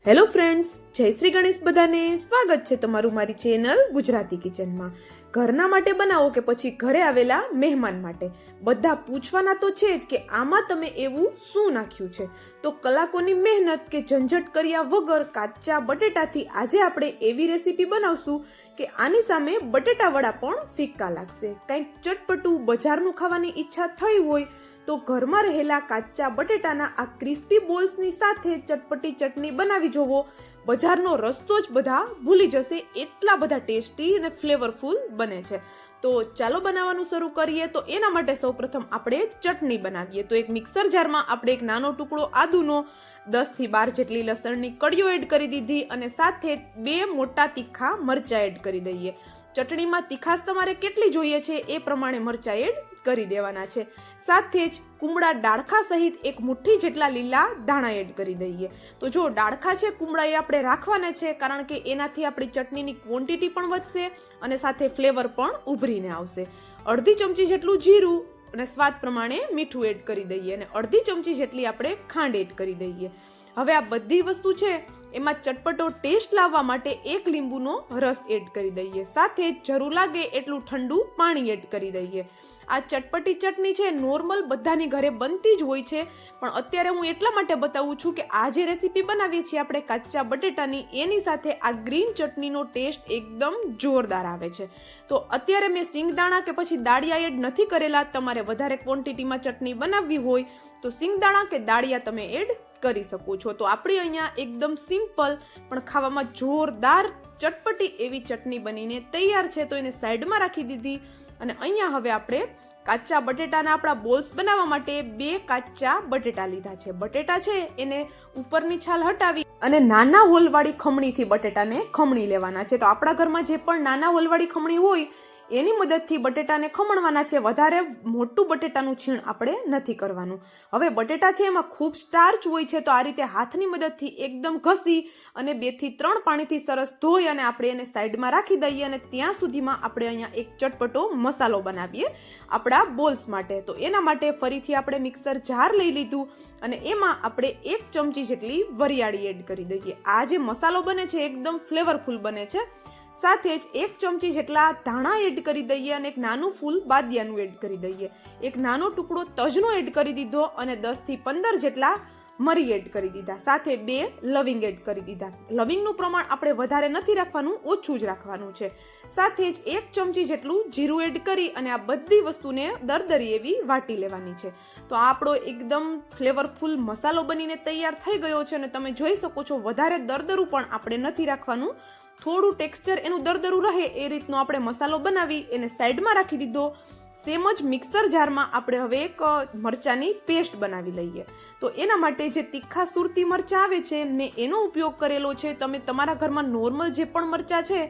Hello friends, જય શ્રી ગણેશ. બધાને સ્વાગત છે તમારું મારી ચેનલ ગુજરાતી કિચનમાં. ઘરના માટે બનાવો કે પછી ઘરે આવેલા મહેમાન માટે, બધા પૂછવાના તો છે જ કે આમાં તમે એવું શું નાખ્યું છે. તો કલાકોની મહેનત કે ઝંઝટ કર્યા વગર કાચા બટેટાથી આજે આપણે એવી રેસીપી બનાવશું કે આની સામે બટેટા વડા પણ ફિક્કા લાગશે. કંઈક ચટપટું બજારનું ખાવાની ઈચ્છા થઈ હોય તો ઘરમાં રહેલા કાચા બટેટાના આ ક્રિસ્પી બોલ્સની સાથે ચટપટી ચટણી બનાવી જોવો. બજારનો રસ્તો જ બધા ભૂલી જશે, એટલા બધા ટેસ્ટી અને ફ્લેવરફુલ બને છે. તો ચાલો બનાવવાનું શરૂ કરીએ. તો એના માટે સૌપ્રથમ આપણે ચટણી બનાવીએ. તો એક મિક્સર જારમાં આપણે એક નાનો ટુકડો આદુનો, 10 થી 12 જેટલી લસણની કળીઓ એડ કરી દીધી અને સાથે 2 મોટા તીખા મરચાં એડ કરી દઈએ. ચટણીમાં તીખાશ તમારે કેટલી જોઈએ છે એ પ્રમાણે મરચાં એડ કરી દેવાના છે. સાથે જ કુમળા ડાળખા સહિત 1 મુઠ્ઠી જેટલા લીલા ધાણા એડ કરી દઈએ. તો જો ડાળખા છે, કુમળા એ આપણે રાખવાના છે, કારણ કે એનાથી આપણી ચટણીની ક્વોન્ટિટી પણ વધશે અને સાથે ફ્લેવર પણ ઉભરીને આવશે. અડધી ચમચી જેટલું જીરું અને સ્વાદ પ્રમાણે મીઠું એડ કરી દઈએ અને અડધી ચમચી જેટલી આપણે ખાંડ એડ કરી દઈએ. હવે આ બધી વસ્તુ છે એમાં ચટપટો ટેસ્ટ લાવવા માટે 1 લીંબુનો રસ એડ કરી દઈએ. સાથે જરૂર લાગે એટલું ઠંડુ પાણી એડ કરી દઈએ. આ ચટપટી ચટણી છે નોર્મલ બધાની ઘરે બનતી જ હોય છે, પણ અત્યારે હું એટલા માટે બતાવું છું કે આ જે રેસીપી બનાવીએ છીએ આપણે કાચા બટેટાની, એની સાથે આ ગ્રીન ચટણીનો ટેસ્ટ એકદમ જોરદાર આવે છે. તો અત્યારે મેં સિંગદાણા કે પછી દાળિયા એડ નથી કરેલા. તમારે વધારે ક્વોન્ટિટીમાં ચટણી બનાવવી હોય તો સિંગદાણા કે દાળિયા તમે એડ કરી શકો છો. તો આપણી અહીંયા એકદમ સિમ્પલ પણ ખાવામાં જોરદાર ચટપટી એવી ચટણી બનીને તૈયાર છે. તો એને સાઈડમાં રાખી દીધી અને અહીંયા હવે આપણે કાચા બટેટાના આપણા બોલ્સ બનાવવા માટે 2 કાચા બટેટા લીધા છે. બટેટા છે એને ઉપરની છાલ હટાવી અને નાના હોલવાળી ખમણીથી બટેટાને ખમણી લેવાના છે. તો આપણા ઘરમાં જે પણ નાના હોલવાળી ખમણી હોય એની મદદથી બટેટાને ખમણવાના છે. વધારે મોટું બટેટાનું છીણ આપણે નથી કરવાનું. હવે બટેટા છે એમાં ખૂબ સ્ટાર્ચ હોય છે, તો આ રીતે હાથની મદદથી એકદમ ઘસી અને 2 થી 3 પાણીથી સરસ ધોઈ અને આપણે એને સાઈડમાં રાખી દઈએ. અને ત્યાં સુધીમાં આપણે અહીંયા એક ચટપટો મસાલો બનાવીએ આપણા બોલ્સ માટે. તો એના માટે ફરીથી આપણે મિક્સર જાર લઈ લીધું અને એમાં આપણે 1 ચમચી જેટલી વરિયાળી એડ કરી દઈએ. આ જે મસાલો બને છે એકદમ ફ્લેવરફુલ બને છે. સાથે જ 1 ચમચી જેટલા ધાણા એડ કરી દઈએ અને એક નાનું ફૂલ બાદિયાનું એડ કરી દઈએ. એક નાનો ટુકડો તજનો એડ કરી દીધો અને 10 થી 15 જેટલા મરી એડ કરી દીધા. સાથે 2 લવિંગ એડ કરી દીધા. લવિંગનું પ્રમાણ આપણે વધારે નથી રાખવાનું, ઓછું જ રાખવાનું છે. સાથે જ 1 ચમચી જેટલું જીરું એડ કરી અને આ બધી વસ્તુને દરદરી એવી વાટી લેવાની છે. તો આપણો એકદમ ફ્લેવરફુલ મસાલો બનીને તૈયાર થઈ ગયો છે અને તમે જોઈ શકો છો વધારે દરદરું પણ આપણે નથી રાખવાનું. થોડું ટેક્સચર એનું દરદરું રહે એ રીતનો આપણે મસાલો બનાવી એને સાઈડમાં રાખી દીધો. સેમ જ મિક્સર જારમાં આપણે હવે એક મરચાની પેસ્ટ બનાવી લઈએ. તો એના માટે જે તીખા સુરતી મરચા આવે છે મેં એનો ઉપયોગ કરેલો છે. તમે તમારા ઘરમાં નોર્મલ જે પણ મરચા છે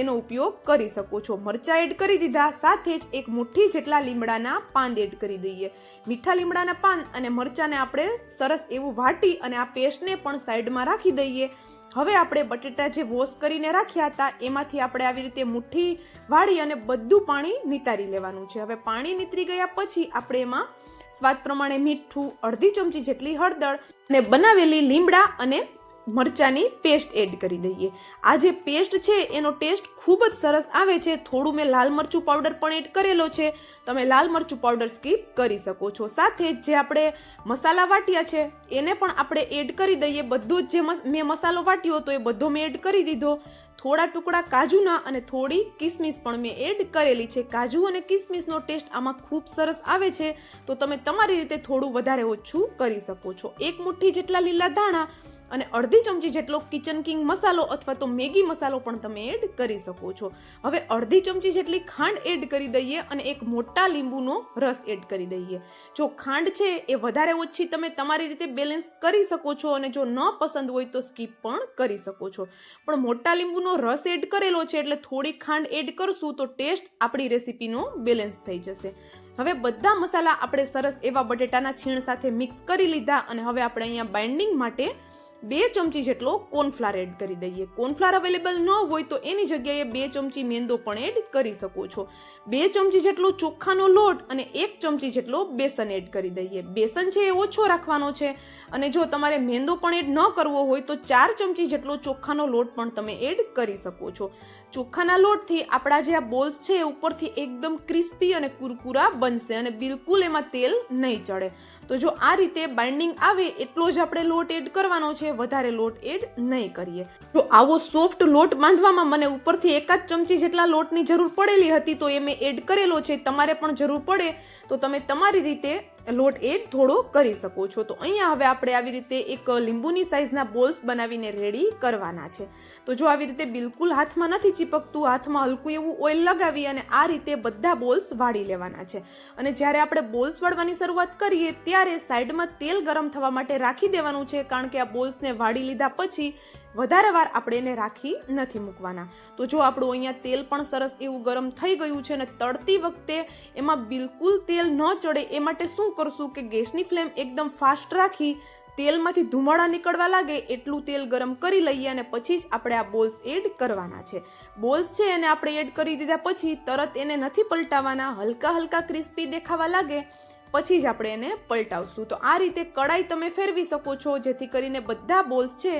એનો ઉપયોગ કરી શકો છો. મરચા એડ કરી દીધા. સાથે જ 1 મુઠ્ઠી જેટલા લીમડાના પાન એડ કરી દઈએ. મીઠા લીમડાના પાન અને મરચાને આપણે સરસ એવું વાટી અને આ પેસ્ટને પણ સાઈડમાં રાખી દઈએ. હવે આપણે બટેટા જે વોશ કરીને રાખ્યા હતા એમાંથી આપણે આવી રીતે મુઠ્ઠી વાળી અને બધું પાણી નિતારી લેવાનું છે. હવે પાણી નીતરી ગયા પછી આપણે એમાં સ્વાદ પ્રમાણે મીઠું, અડધી ચમચી જેટલી હળદર અને બનાવેલી લીમડા અને મરચાની પેસ્ટ એડ કરી દઈએ. આ જે પેસ્ટ છે એનો ટેસ્ટ ખૂબ જ સરસ આવે છે. થોડું મેં લાલ મરચું પાવડર પણ એડ કરેલો છે, તમે લાલ મરચું પાવડર સ્કીપ કરી શકો છો. સાથે જે આપણે મસાલા વાટ્યા છે એને પણ આપણે એડ કરી દઈએ. બધો જ જે મેં મસાલો વાટ્યો હતો એ બધો મેં એડ કરી દીધો. થોડા ટુકડા કાજુના અને થોડી કિસમિસ પણ મેં એડ કરેલી છે. કાજુ અને કિસમિસનો ટેસ્ટ આમાં ખૂબ સરસ આવે છે, તો તમે તમારી રીતે થોડું વધારે ઓછું કરી શકો છો. 1 મુઠ્ઠી જેટલા લીલા ધાણા અને અડધી ચમચી જેટલો કિચન કિંગ મસાલો અથવા તો મેગી મસાલો પણ તમે એડ કરી શકો છો. હવે અડધી ચમચી જેટલી ખાંડ એડ કરી દઈએ અને 1 મોટા લીંબુનો રસ એડ કરી દઈએ. જો ખાંડ છે એ વધારે ઓછી તમે તમારી રીતે બેલેન્સ કરી શકો છો અને જો ન પસંદ હોય તો સ્કીપ પણ કરી શકો છો. પણ મોટા લીંબુનો રસ એડ કરેલો છે એટલે થોડી ખાંડ એડ કરશું તો ટેસ્ટ આપણી રેસીપીનો બેલેન્સ થઈ જશે. હવે બધા મસાલા આપણે સરસ એવા બટેટાના છીણ સાથે મિક્સ કરી લીધા અને હવે આપણે અહીંયા બાઇન્ડિંગ માટે 2 ચમચી જેટલો કોર્નફ્લાવર એડ કરી દઈએ. કોર્નફ્લાવર અવેલેબલ ન હોય તો એની જગ્યાએ 2 ચમચી મેંદો પણ એડ કરી શકો છો. 2 ચમચી જેટલો ચોખાનો લોટ અને 1 ચમચી જેટલો બેસન એડ કરી દઈએ. બેસન છે એ ઓછો રાખવાનો છે અને જો તમારે મેંદો પણ એડ ન કરવો હોય તો 4 ચમચી જેટલો ચોખાનો લોટ પણ તમે એડ કરી શકો છો. ચોખાના લોટથી આપણા જે આ બોલ્સ છે એ ઉપરથી એકદમ ક્રિસ્પી અને કુરકુરા બનશે અને બિલકુલ એમાં તેલ નહીં ચડે. તો જો આ રીતે બાઇન્ડિંગ આવે એટલો જ આપણે લોટ એડ કરવાનો છે, વધારે લોટ એડ નહીં કરીએ. જો આવો સોફ્ટ લોટ બાંધવામાં મને ઉપરથી 1 ચમચી જેટલા લોટની જરૂર પડેલી હતી તો એ મેં એડ કરેલો છે. તમારે પણ જરૂર પડે તો તમે તમારી રીતે લોટ એડ થોડો કરી શકો છો. તો અહીંયા હવે આપણે આવી રીતે એક લીંબુની સાઈઝના બોલ્સ બનાવીને રેડી કરવાના છે. તો જો આવી રીતે બિલકુલ હાથમાં નથી ચીપકતું, હાથમાં હલકું એવું ઓઇલ લગાવી અને આ રીતે બધા બોલ્સ વાળી લેવાના છે. અને જ્યારે આપણે બોલ્સ વાળવાની શરૂઆત કરીએ ત્યારે સાઈડમાં તેલ ગરમ થવા માટે રાખી દેવાનું છે, કારણ કે આ બોલ્સને વાળી લીધા પછી વધારે વાર આપણે એને રાખી નથી મૂકવાના. તો જો આપણું અહીંયા તેલ પણ સરસ એવું ગરમ થઈ ગયું છે અને તળતી વખતે એમાં બિલકુલ તેલ ન ચડે એ માટે શું કરશું કે ગેસની ફ્લેમ એકદમ ફાસ્ટ રાખી તેલમાંથી ધુમાડા નીકળવા લાગે એટલું તેલ ગરમ કરી લઈએ અને પછી જ આપણે આ બોલ્સ એડ કરવાના છે. બોલ્સ છે એને આપણે એડ કરી દીધા પછી તરત એને નથી પલટાવવાના. હલકા હલકા ક્રિસ્પી દેખાવા લાગે પછી જ આપણે એને પલટાવશું. તો આ રીતે કડાઈ તમે ફેરવી શકો છો જેથી કરીને બધા બોલ્સ છે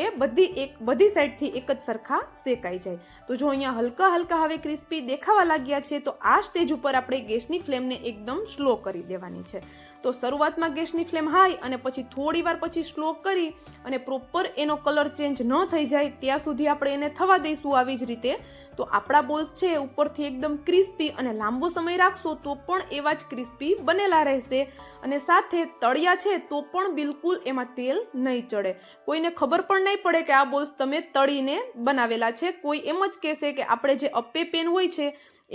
એ બધી સાઈડથી એક જ સરખા શેકાઈ જાય. તો જો અહીંયા હલકા હલકા હવે ક્રિસ્પી દેખાવા લાગ્યા છે તો આ સ્ટેજ ઉપર આપણે ગેસની ફ્લેમને એકદમ સ્લો કરી દેવાની છે. તો શરૂઆતમાં ગેસની ફ્લેમ હાઈ અને પછી થોડી વાર પછી સ્લો કરી અને પ્રોપર એનો કલર ચેન્જ ન થઈ જાય ત્યાં સુધી આપણે એને થવા દઈશું આવી જ રીતે. તો આપણા બોલ્સ છે ઉપરથી એકદમ ક્રિસ્પી અને લાંબો સમય રાખશો તો પણ એવા જ ક્રિસ્પી બનેલા રહેશે અને સાથે તળિયા છે તો પણ બિલકુલ એમાં તેલ નહીં ચડે. કોઈને ખબર પણ નહીં પડે કે આ બોલ્સ તમે તળીને બનાવેલા છે. કોઈ એમ જ કહેશે કે આપણે જે અપ્પે પેન હોય છે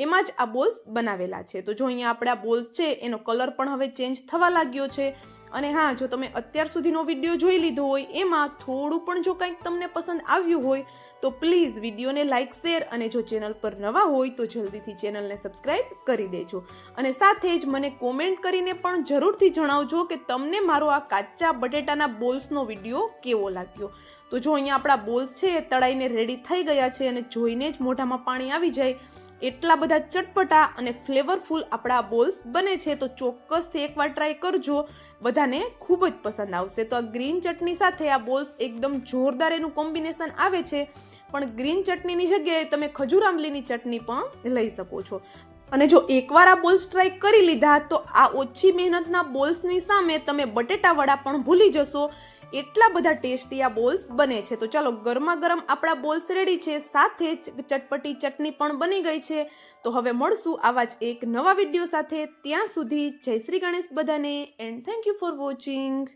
એમાં જ આ બોલ્સ બનાવેલા છે. તો જો અહીંયા આપણે આ બોલ્સ છે એનો કલર પણ હવે ચેન્જ થવા લાગ્યો છે. અને હા, જો તમે અત્યાર સુધીનો વિડીયો જોઈ લીધો હોય એમાં થોડું પણ જો કંઈક તમને પસંદ આવ્યું હોય તો પ્લીઝ વિડીયોને લાઇક, શેર અને જો ચેનલ પર નવા હોય તો જલ્દીથી ચેનલને સબસ્ક્રાઇબ કરી દેજો. અને સાથે જ મને કોમેન્ટ કરીને પણ જરૂરથી જણાવજો કે તમને મારો આ કાચા બટેટાના બોલ્સનો વિડીયો કેવો લાગ્યો. તો જો અહીંયા આપણા બોલ્સ છે એ તળાઈને રેડી થઈ ગયા છે અને જોઈને જ મોઢામાં પાણી આવી જાય એટલા બધા ચટપટા અને ફ્લેવરફુલ આપણા બોલ્સ બને છે. તો ચોક્કસથી એકવાર ટ્રાય કરજો, બધાને ખૂબ જ પસંદ આવશે. તો આ ગ્રીન ચટણી સાથે આ બોલ્સ એકદમ જોરદાર એનું કોમ્બિનેશન આવે છે. પણ ગ્રીન ચટણીની જગ્યાએ તમે ખજૂર આંબલીની ચટણી પણ લઈ શકો છો. અને જો એકવાર આ બોલ્સ ટ્રાય કરી લીધા તો આ ઓછી મહેનતના બોલ્સની સામે તમે બટેટા વડા પણ ભૂલી જશો. એટલા બધા ટેસ્ટી આ બોલ્સ બને છે. તો ચાલો, ગરમા ગરમ આપણા બોલ્સ રેડી છે, સાથે જ ચટપટી ચટણી પણ બની ગઈ છે. તો હવે મળશું આવા જ એક નવા વિડીયો સાથે. ત્યાં સુધી જય શ્રી ગણેશ બધાને and thank you for watching.